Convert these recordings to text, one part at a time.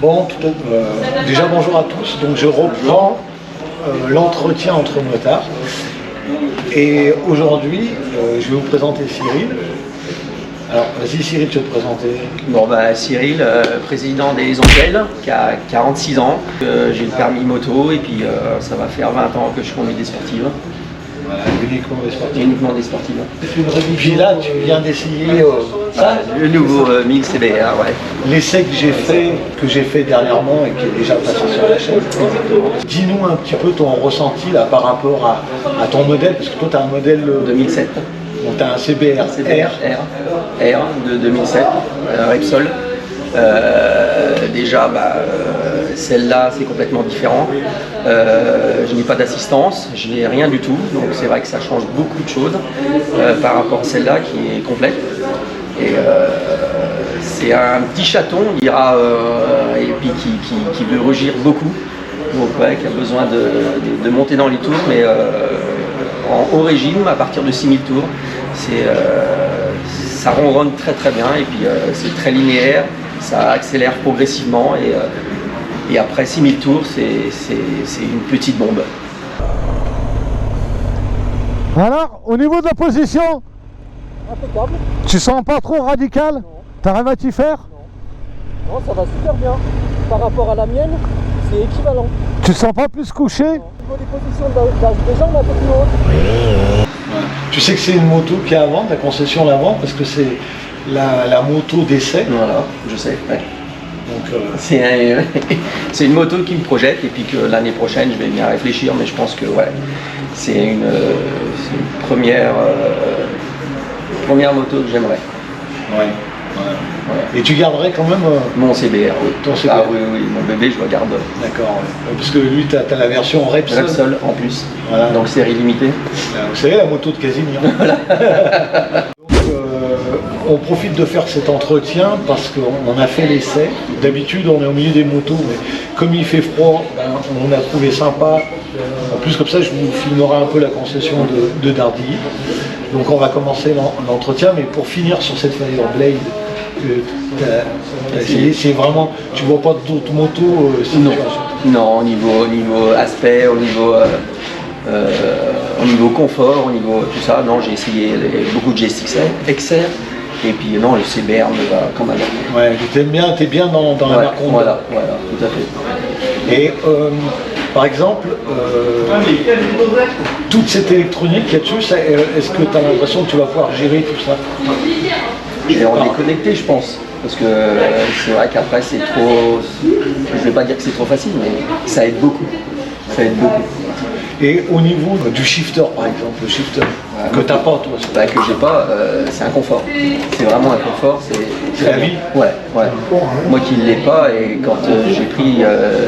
Bon, déjà bonjour à tous. Donc je reprends l'entretien entre motards. Et aujourd'hui, je vais vous présenter Cyril. Alors, vas-y Cyril, tu vas te présenter. Bon bah Cyril, président des Oncelles, qui a 46 ans. J'ai le permis moto et puis ça va faire 20 ans que je conduis des sportives. Voilà, uniquement des sportives. Uniquement des sportives. Puis là, tu viens d'essayer le nouveau 1000 CBR, ouais. l'essai que j'ai fait dernièrement et qui est déjà passé sur la chaîne. Dis-nous un petit peu ton ressenti là par rapport à ton modèle, parce que toi tu as un modèle 2007. Donc tu as un CBR R de 2007, Repsol. Déjà, celle-là, c'est complètement différent. Je n'ai pas d'assistance, je n'ai rien du tout. Donc c'est vrai que ça change beaucoup de choses par rapport à celle-là qui est complète. Et c'est un petit chaton, on dira, et puis qui veut rugir beaucoup. Donc ouais, qui a besoin de monter dans les tours, mais en haut régime, à partir de 6000 tours, ça ronronne très très bien et puis c'est très linéaire, ça accélère progressivement et après 6000 tours, c'est une petite bombe. Alors, au niveau de la position, impeccable. tu sens pas trop radical? Non. T'arrives à t'y faire? Non, ça va super bien. Par rapport à la mienne, c'est équivalent. Tu te sens pas plus couché? Non. Au niveau des positions des jambes, un peu plus haut. Tu sais que c'est une moto qui est à vendre, la concession la vend, parce que c'est la moto d'essai. Voilà, je sais. Ouais. Donc, c'est une moto qui me projette et puis que l'année prochaine, je vais bien réfléchir, mais je pense que ouais, c'est une première moto que j'aimerais. ouais. Et tu garderais quand même Mon CBR, oui. Ton CBR. Ah oui, oui, mon bébé, je le garde. D'accord, ouais. Parce que lui, tu as la version Repsol. Repsol en plus, Voilà. donc série limitée. Vous savez, la moto de Casimir. Donc, on profite de faire cet entretien parce qu'on a fait l'essai. D'habitude, on est au milieu des motos, mais comme il fait froid, on a trouvé sympa. En plus, comme ça, je vous filmerai un peu la concession de Dardilly. Donc, on va commencer l'entretien, mais pour finir sur cette Fireblade que tu as essayé, c'est vraiment, tu vois pas d'autres motos Non, au niveau aspect, au niveau confort, au niveau tout ça, non, j'ai essayé beaucoup de GSX XR et puis non, le CBR me va comme un autre. Ouais, t'es bien dans la Ouais, Merconde. voilà, tout à fait. Et par exemple, toute cette électronique qu'il y a dessus, est-ce que tu as l'impression que tu vas pouvoir gérer tout ça? Et en déconnecté, je pense. Parce que c'est vrai qu'après, c'est trop. Je vais pas dire que c'est trop facile, mais ça aide beaucoup. Ça aide beaucoup. Et au niveau du shifter, par exemple, le shifter, que tu n'as pas, toi? Que j'ai pas, c'est un confort. C'est vraiment un confort. C'est la vie? Ouais. Moi qui ne l'ai pas, et quand j'ai pris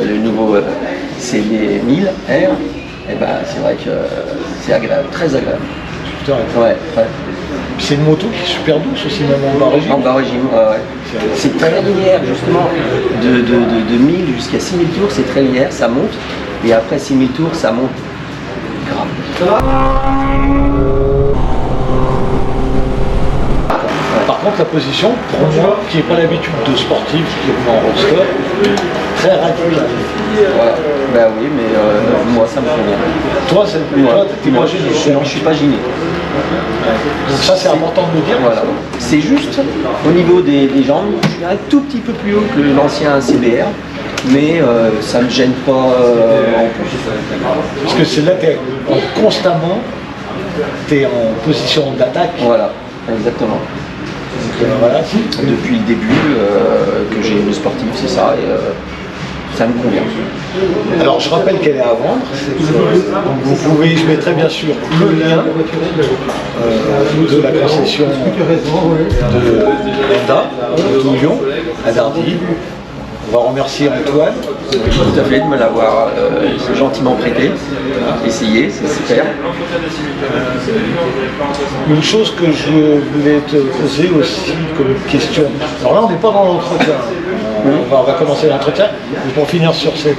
le nouveau CB 1000 R, et c'est vrai que c'est agréable, très agréable. Shifter, Ouais. c'est une moto qui est super douce aussi, même en bas régime. En bas régime, ouais. C'est très linéaire justement, de 1000 jusqu'à 6000 tours, c'est très linéaire, ça monte, et après 6000 tours, ça monte grave. Par contre, la position, pour moi, qui n'ai pas l'habitude de sportif, qui est en roadster, très radicale. Voilà. Ben oui, mais moi ça me convient. Toi, t'es pas gêné. Non, je suis pas gêné. Donc ça, c'est important de le dire. Voilà. C'est juste au niveau des jambes, je suis un tout petit peu plus haut que l'ancien CBR, mais ça ne me gêne pas en plus. Parce que c'est là que constamment, tu es en position d'attaque. Voilà, exactement. Donc, voilà. Depuis le début que j'ai une sportive, c'est ça, et ça me convient. Alors je rappelle qu'elle est à vendre. Donc vous pouvez, je mettrai bien sûr le lien de la concession de Honda, de Touillon, à Dardilly. On va remercier Antoine. Tout à fait, de me l'avoir gentiment prêté, essayé, c'est super. Une chose que je voulais te poser aussi comme question. Alors là, on n'est pas dans l'entretien. on va commencer l'entretien. Mais pour finir sur cette...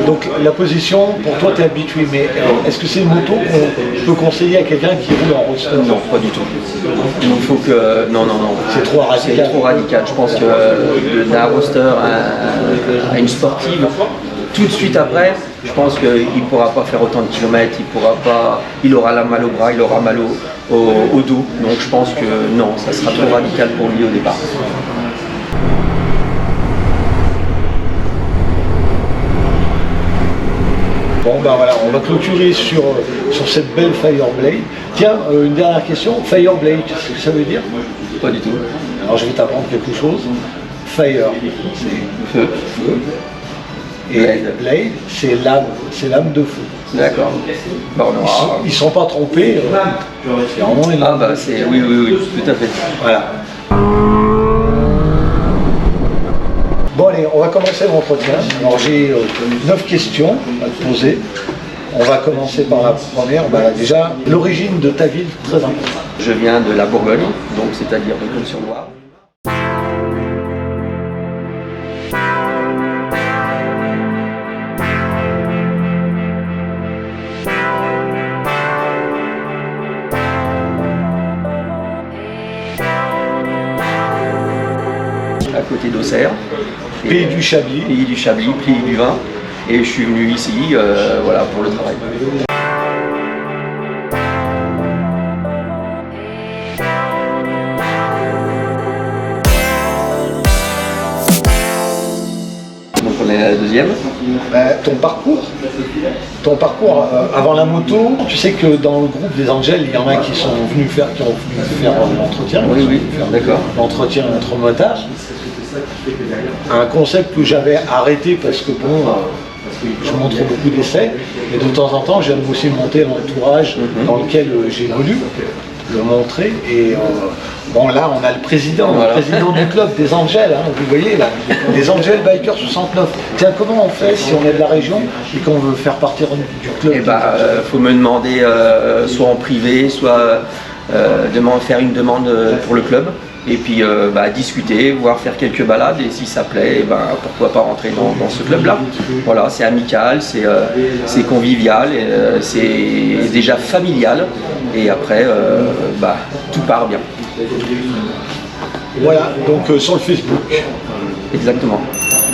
donc la position, pour toi tu es habitué, mais est-ce que c'est une moto qu'on peut conseiller à quelqu'un qui roule en roadster? Non, pas du tout. Il faut que... Non. C'est trop radical. C'est trop radical. Je pense que d'un roadster à une sportive, tout de suite après, je pense qu'il ne pourra pas faire autant de kilomètres, il aura mal au bras, il aura mal au dos. Donc je pense que non, ça sera trop radical pour lui au départ. Bon ben voilà, on va clôturer sur cette belle Fireblade. Tiens, une dernière question, Fireblade, tu sais ce que ça veut dire? Pas du tout. Alors je vais t'apprendre quelque chose. Fire, c'est Feu. et blade, c'est lame de feu. D'accord. Bon, on aura... Ils ne sont pas trompés, c'est vraiment une Ah lame. bah c'est... Oui, tout à fait. Voilà. Bon allez, on va commencer l'entretien. Alors j'ai 9 questions à te poser. On va commencer par la première. Bah, déjà, l'origine de ta ville, très importante. Je viens de la Bourgogne, donc c'est-à-dire de Cône-sur-Loire. À côté d'Auxerre. Pays du Chablis. Pays du Chablis, pays du vin. Et je suis venu ici voilà, pour le travail. Donc on est à la deuxième. Ton parcours avant la moto, tu sais que dans le groupe des Angels, il y en a qui ont venu faire l'entretien. Oui, d'accord. L'entretien entre motards. Un concept que j'avais arrêté parce que bon, je montre beaucoup d'essais, mais de temps en temps j'aime aussi montrer l'entourage dans lequel j'évolue, le montrer. Et bon là on a le président du club des Angels, hein, vous voyez là, des Angels Bikers 69. Tiens, comment on fait si on est de la région et qu'on veut faire partir du club? Eh ben, faut me demander soit en privé, soit faire une demande pour le club. Et puis discuter, voire faire quelques balades, et si ça plaît, pourquoi pas rentrer dans ce club-là. Voilà, c'est amical, c'est convivial, c'est déjà familial, et après, tout part bien. Voilà, donc sur le Facebook. Exactement.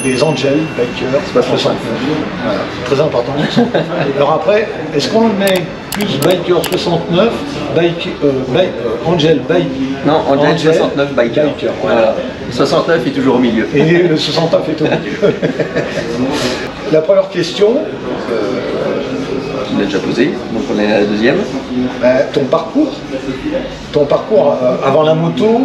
Les Angels Bikers 69. Voilà, très important. Alors après, est-ce qu'on met plus Biker 69, Angel Bike? Non, Angel 69 Biker. Voilà. 69 est toujours au milieu. Et le 69 est au milieu. La première question. Tu l'as déjà posé, donc on est à la deuxième. Ton parcours avant la moto,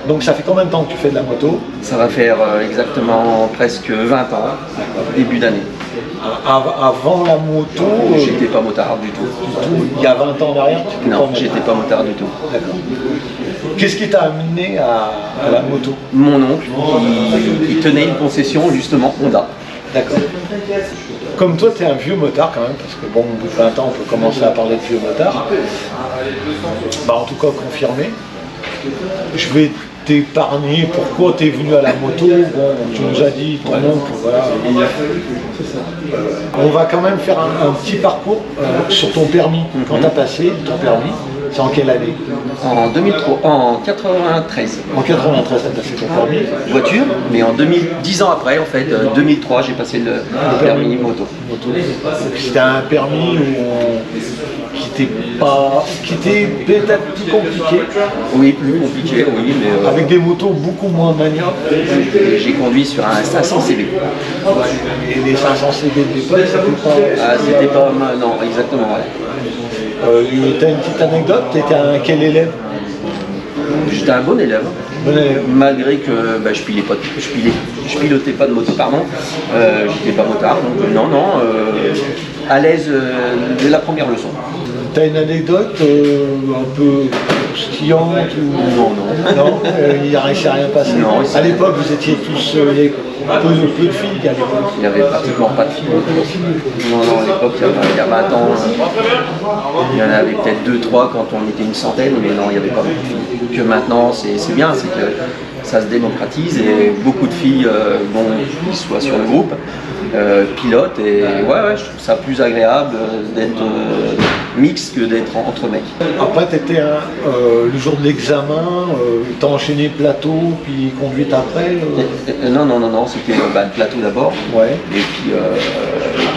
donc ça fait combien de temps que tu fais de la moto? Ça va faire exactement presque 20 ans, début d'année. Avant la moto, j'étais pas motard du tout. Il y a 20 ans en arrière, non, j'étais pas motard du tout. D'accord. Qu'est-ce qui t'a amené à la moto? Mon oncle qui tenait une concession justement Honda. D'accord. Comme toi, tu es un vieux motard quand même, parce que bon, au bout de 20 ans, on peut commencer à parler de vieux motard. En tout cas, confirmé. Je vais t'épargner pourquoi tu es venu à la moto. Bon, tu nous as dit ton oncle, voilà. On va quand même faire un petit parcours sur ton permis. Quand tu as passé ton permis, c'est en quelle année? En 2003, en 93. En 93, tu as passé ton permis voiture, mais en 10 ans après, en fait, 2003, j'ai passé le permis moto. C'était un permis qui était peut-être plus compliqué. Oui, plus compliqué, oui, mais... Avec des motos beaucoup moins maniables. J'ai conduit sur un 500 CB. Et les 500 CB de l'époque, c'était pas... Non, exactement, ouais. T'as une petite anecdote? T'étais quel élève? J'étais un bon élève. Malgré que je pilotais pas de moto, pardon. J'étais pas motard, donc non, à l'aise dès la première leçon. T'as une anecdote un peu croustillante ou... Non, il ne s'est rien passé. Non, à l'époque, vous étiez tous peu de filles à l'époque. Il n'y avait pratiquement pas de filles. Non, à l'époque, il y a 20 ans, il y en avait peut-être 2-3 quand on était une centaine, mais non, il n'y avait pas beaucoup de filles. Que maintenant, c'est bien, c'est que ça se démocratise et beaucoup de filles, qui soient sur le groupe, pilotent et ouais, je trouve ça plus agréable d'être mixte que d'être entre mecs. Après, t'étais le jour de l'examen, t'as enchaîné plateau, puis conduite après Non, c'était le plateau d'abord. Ouais. Et puis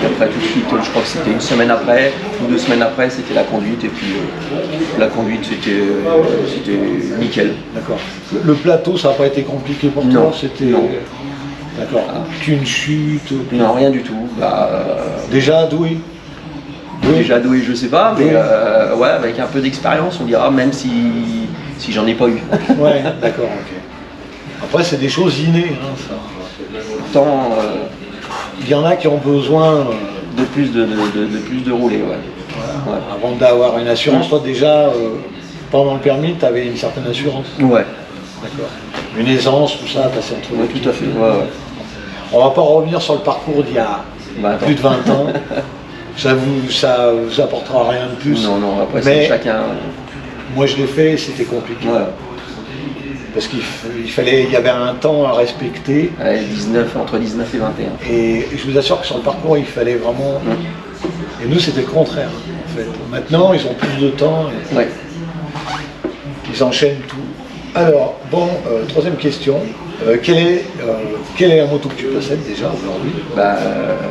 après tout de suite, je crois que c'était une semaine après ou 2 semaines après, c'était la conduite. Et puis la conduite, c'était nickel. D'accord. Le plateau, ça n'a pas été compliqué pour Non, toi? C'était... non. D'accord. Qu'une chute? Non, rien du tout. Déjà doué? Déjà doué, je sais pas, mais ouais, avec un peu d'expérience, on dira, même si j'en ai pas eu. Ouais, d'accord, ok. Après, c'est des choses innées, hein, ça. Pourtant, Il y en a qui ont besoin, de plus de rouler, ouais. voilà, avant d'avoir une assurance. Toi, déjà, pendant le permis, tu avais une certaine assurance. Ouais, D'accord. Une aisance, tout ça, passé entre ouais, les tout à fait. Ouais. On va pas revenir sur le parcours d'il y a plus de 20 ans. Ça vous apportera rien de plus. Non, après Mais c'est chacun. moi je l'ai fait, c'était compliqué. Voilà. Parce qu'il y avait un temps à respecter. Ouais, entre 19 et 21. Et je vous assure que sur le parcours, il fallait vraiment. Et nous, c'était le contraire. En fait. Maintenant, ils ont plus de temps. Et Ouais. ils enchaînent tout. Alors, bon, troisième question. Quelle est la moto que tu possèdes déjà aujourd'hui?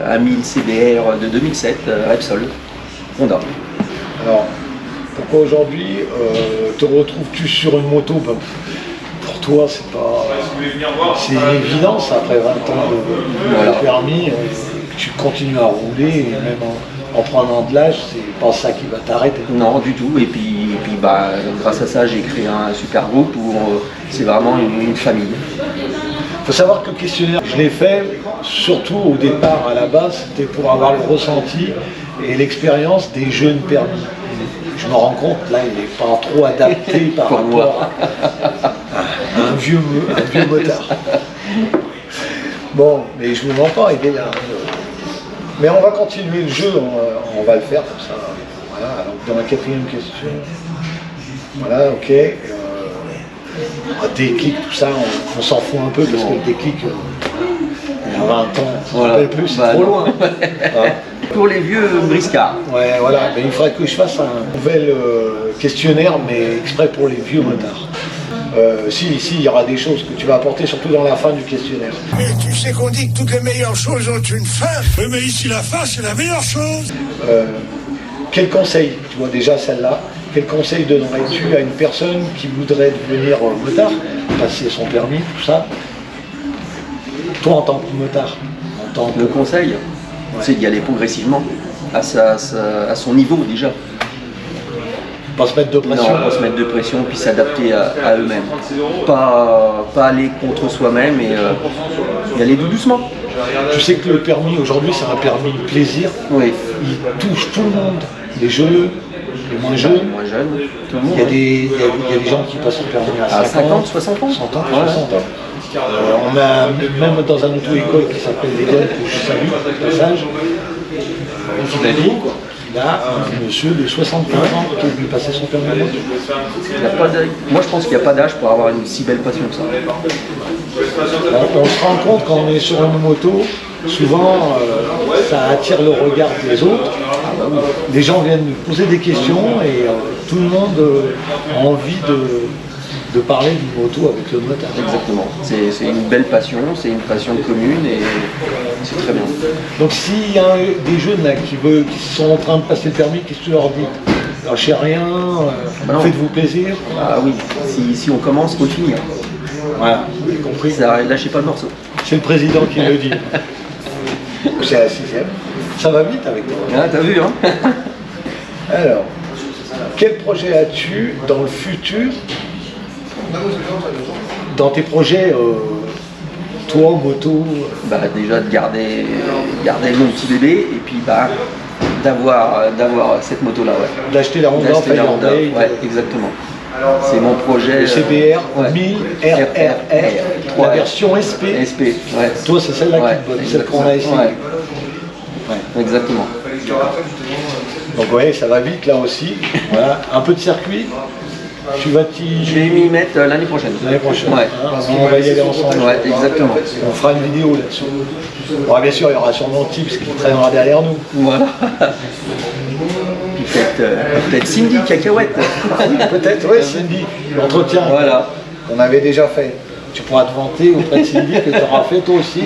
Un 1000 CBR de 2007, Repsol, Honda. Alors, pourquoi aujourd'hui te retrouves-tu sur une moto? Pour toi, c'est une évidence après 20 ans de permis, que tu continues à rouler et même en prenant de l'âge, c'est pas ça qui va t'arrêter. Non, du tout. Et puis grâce à ça, j'ai créé un super groupe où c'est vraiment une famille. Il faut savoir que le questionnaire, je l'ai fait surtout au départ, à la base, c'était pour avoir le ressenti et l'expérience des jeunes permis. Je me rends compte, là, il n'est pas trop adapté par Pour rapport à un vieux motard. Bon, mais je ne vous mens pas, il est là. Mais on va continuer le jeu, on va le faire comme ça. Voilà, alors dans la quatrième question. Voilà, ok. Un déclic, tout ça, on s'en fout un peu parce que le déclic, il y a 20 ans, on ne se rappelle plus, c'est trop loin. Hein. Pour les vieux briscards. Ouais, voilà, mais il faudrait que je fasse un nouvel questionnaire, mais exprès pour les vieux motards. Il y aura des choses que tu vas apporter, surtout dans la fin du questionnaire. Mais tu sais qu'on dit que toutes les meilleures choses ont une fin. Oui, mais ici, la fin, c'est la meilleure chose. Quel conseil, tu vois déjà celle-là, quel conseil donnerais-tu à une personne qui voudrait devenir motard, passer son permis, tout ça? Toi, en tant que motard, Le conseil, c'est d'y aller progressivement, à son niveau déjà. Pas se mettre de pression. Non, pas se mettre de pression, puis s'adapter à eux-mêmes. Pas aller contre soi-même et y aller tout doucement. Tu sais que le permis aujourd'hui, c'est un permis plaisir. Oui. Il touche tout le monde, les jeunes, les moins jeunes. Moins jeunes, tout le monde. Il y a des gens qui passent le permis à 50, 60 ans. 100 ans, 60 ans. On a même dans un auto-école qui s'appelle l'Éden, que je salue au passage, qui m'a dit qu'il a un monsieur de 75 ans qui est venu passer son permis à moto. Moi je pense qu'il n'y a pas d'âge pour avoir une si belle passion que ça. On se rend compte quand on est sur une moto, souvent ça attire le regard des autres. Les gens viennent nous poser des questions et tout le monde a envie de parler d'une moto avec le motard. Exactement. C'est une belle passion, c'est une passion commune et c'est très bien. Donc s'il y a des jeunes là, qui sont en train de passer le permis, qu'est-ce que tu leur dis? Lâchez rien, faites-vous plaisir. Ah oui, si on commence, il faut finir. Voilà, vous avez compris. Lâchez pas le morceau. C'est le président qui le dit. C'est à la 6e. Ça va vite avec toi. Ah, t'as vu, hein? Alors, quel projet as-tu dans le futur? Dans tes projets, toi, moto? Déjà de garder mon petit bébé et puis d'avoir cette moto là, ouais. D'acheter la Honda D'acheter la Honda, Firebird, ouais, exactement. C'est mon projet. le CBR ouais. 1000 RRR, la version SP. SP, ouais. Toi, c'est celle-là qui te botte, celle qu'on a essayée. Ouais. Ouais. Exactement. Donc ouais, ça va vite là aussi. Voilà, un peu de circuit. Tu vas Je vais m'y mettre l'année prochaine. l'année prochaine. Ouais. Hein, on va y aller ensemble. Ouais, exactement. On fera une vidéo là-dessus. Bon, bien sûr, il y aura sûrement Tips qui traînera derrière nous. Voilà. Puis peut-être Cindy Cacahuète. Peut-être, oui, Cindy. L'entretien Voilà. qu'on avait déjà fait. Tu pourras te vanter auprès de Cindy que tu auras fait toi aussi.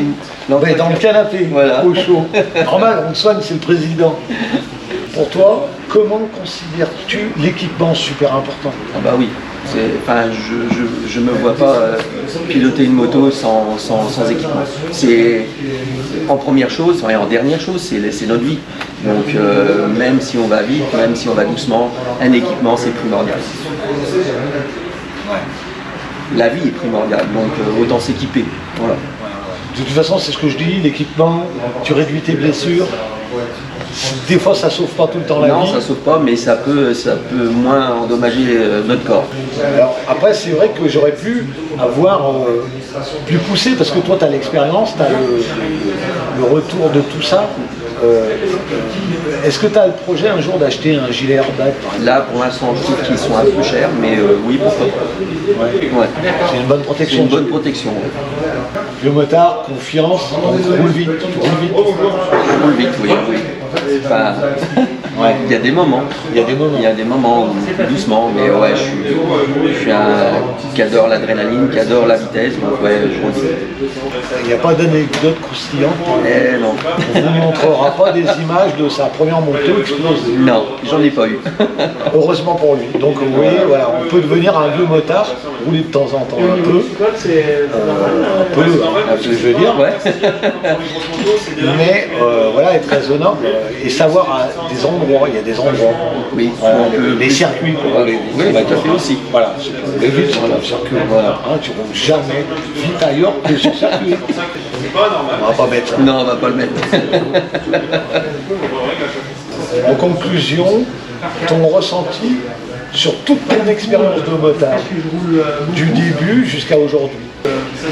Mais dans le canapé, Voilà. au chaud. Normal, on te soigne, c'est le président. Pour toi, comment considères-tu l'équipement super important? Ah bah oui. Enfin, je me vois pas piloter une moto sans équipement. C'est en première chose, et en dernière chose, c'est notre vie. Donc même si on va vite, même si on va doucement, un équipement c'est primordial. La vie est primordiale, donc autant s'équiper. Voilà. De toute façon, c'est ce que je dis, l'équipement, tu réduis tes blessures. Des fois, ça sauve pas tout le temps la Non, vie. ça sauve pas, mais ça peut moins endommager notre corps. Alors, après, c'est vrai que j'aurais pu avoir plus poussé, parce que toi, tu as l'expérience, tu as le retour de tout ça. Est-ce que tu as le projet un jour d'acheter un gilet airbag par exemple? Là, pour l'instant, je trouve qu'ils sont un peu chers, mais oui, pourquoi pas. Ouais. C'est une bonne C'est protection. une bonne protection. Le motard, confiance, donc roule vite, tu roules vite. Je roule vite, oui. Enfin, Ouais. il y a des moments. Il y a des moments. Il y a des moments où plus doucement, mais ouais, je suis un qui adore l'adrénaline, qui adore la vitesse, donc ouais, je roule vite. Il n'y a pas d'anecdote croustillante. Eh non. On ne vous montrera pas des images de sa première moto explosée. Non, j'en ai pas eu. Heureusement pour lui. Donc vous voyez, voilà, on peut devenir un vieux motard, rouler de temps en temps un peu, je veux dire, Ouais. mais voilà, être raisonnable et savoir à des endroits, il y a des endroits, Oui, voilà, on peut- les circuits, quoi, Oui, bah, café aussi. voilà, c'est pour aller vite sur le circuit, voilà, hein, tu roules jamais vite ailleurs que sur le circuit. On va pas mettre ça. Non, on va pas le mettre. En conclusion, ton ressenti sur toute ton expérience de motard, du début jusqu'à aujourd'hui.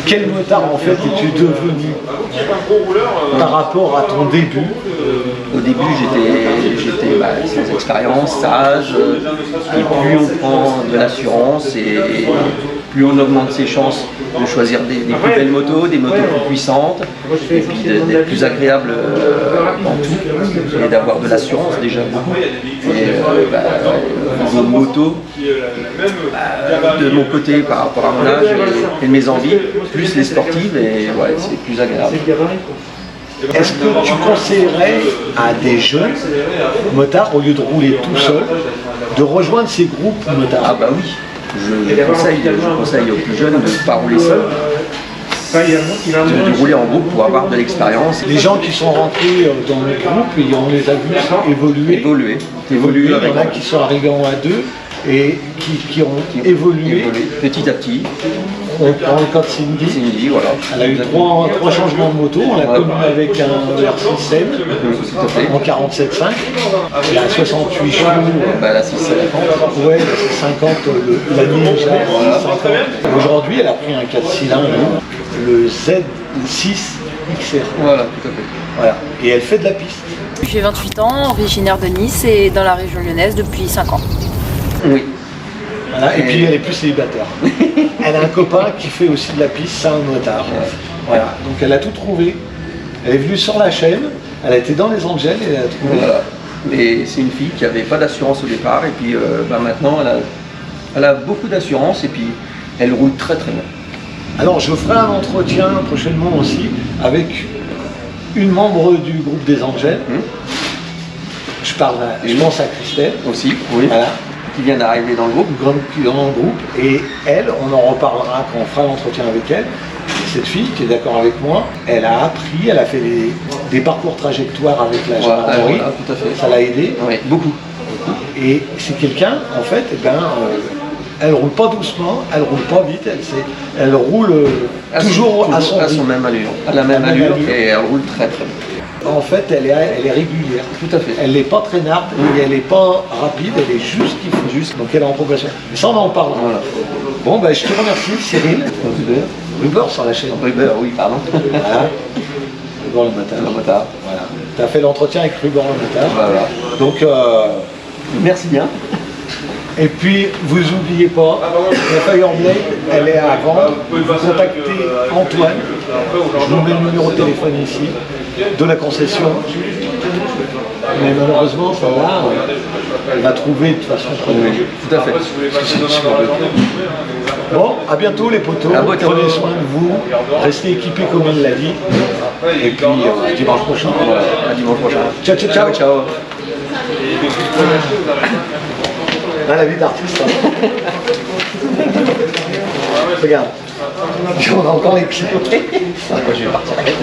Quel motard en fait es-tu devenu par rapport à ton début? Au début, j'étais sans expérience, sage, et plus on prend de l'assurance et plus on augmente ses chances de choisir des plus belles motos, des motos plus puissantes, et puis d'être plus agréable en tout, et d'avoir de l'assurance déjà beaucoup. Et niveau moto, de mon côté par rapport à mon âge et de mes envies, plus les sportives, et ouais, c'est plus agréable. Est-ce que tu conseillerais à des jeunes motards, au lieu de rouler tout seul, de rejoindre ces groupes motards? Ah bah oui, je conseille aux plus jeunes de ne pas rouler seul, de rouler en groupe pour avoir de l'expérience. Les gens qui sont rentrés dans le groupe, et on les a vus évoluer. Évoluer Il y avec en a qui sont arrivés en A2 et qui ont évolué. petit à petit. On prend le cas de Cindy. Cindy, voilà. Elle a eu trois changements de moto. On l'a connue avec un R6 Tout à fait. en 47.5. Elle a 68 chevaux. Bah, là, c'est 50. Ouais, c'est 50, la Ninja, 50. Aujourd'hui, elle a pris un 4 cylindres, le Z6 XR. Voilà, tout à fait. Voilà. Et elle fait de la piste. J'ai 28 ans, originaire de Nice et dans la région lyonnaise depuis 5 ans. Oui. Voilà. Et puis elle est plus célibataire. Elle a un copain qui fait aussi de la piste, c'est un motard. Voilà. Donc elle a tout trouvé. Elle est venue sur la chaîne, elle a été dans les Angels et elle a trouvé. Voilà. Mais c'est une fille qui n'avait pas d'assurance au départ, et puis maintenant elle a beaucoup d'assurance, et puis elle roule très très bien. Alors je ferai un entretien prochainement aussi avec une membre du groupe des Angels. Je pense à Christelle. Aussi, oui. Voilà. Qui vient d'arriver dans le groupe. Grande dans le groupe, et elle, on en reparlera quand on fera l'entretien avec elle. Cette fille qui est d'accord avec moi, elle a appris, elle a fait des parcours trajectoires avec la gendarmerie, Voilà, tout à fait. ça l'a aidé, Oui, beaucoup. et c'est quelqu'un, en fait, elle roule pas doucement, elle roule pas vite, elle roule toujours à son rythme. même allure. À la même allure, et elle roule très très bien. En fait, elle est régulière. Tout à fait. Elle n'est pas traînarde, et elle n'est pas rapide, elle est juste qu'il faut. Juste. Donc elle est en progression. Mais ça, on en parlera. Voilà. Bon, ben, je te remercie, Cyril. Ruber sur la chaîne. Ruber, oui, pardon. Voilà. Ruber le matin. Le motard. Voilà. Tu as fait l'entretien avec Ruber le matin. Voilà. Donc, Merci bien. Et puis, vous n'oubliez pas, la Fireblade, elle est à vendre. Vous contactez Antoine, je vous mets le numéro de téléphone ici, de la concession. Mais malheureusement, ça là, on va trouver de toute façon. Tout à fait. Bon, à bientôt les potos. À bientôt. Prenez soin de vous. Restez équipés comme il l'a dit. Et puis, dimanche prochain. À dimanche prochain. Ciao, ciao, ciao. Ciao. Ah, la vie d'artiste. Hein. Regarde. On a encore les clés. Je vais partir avec.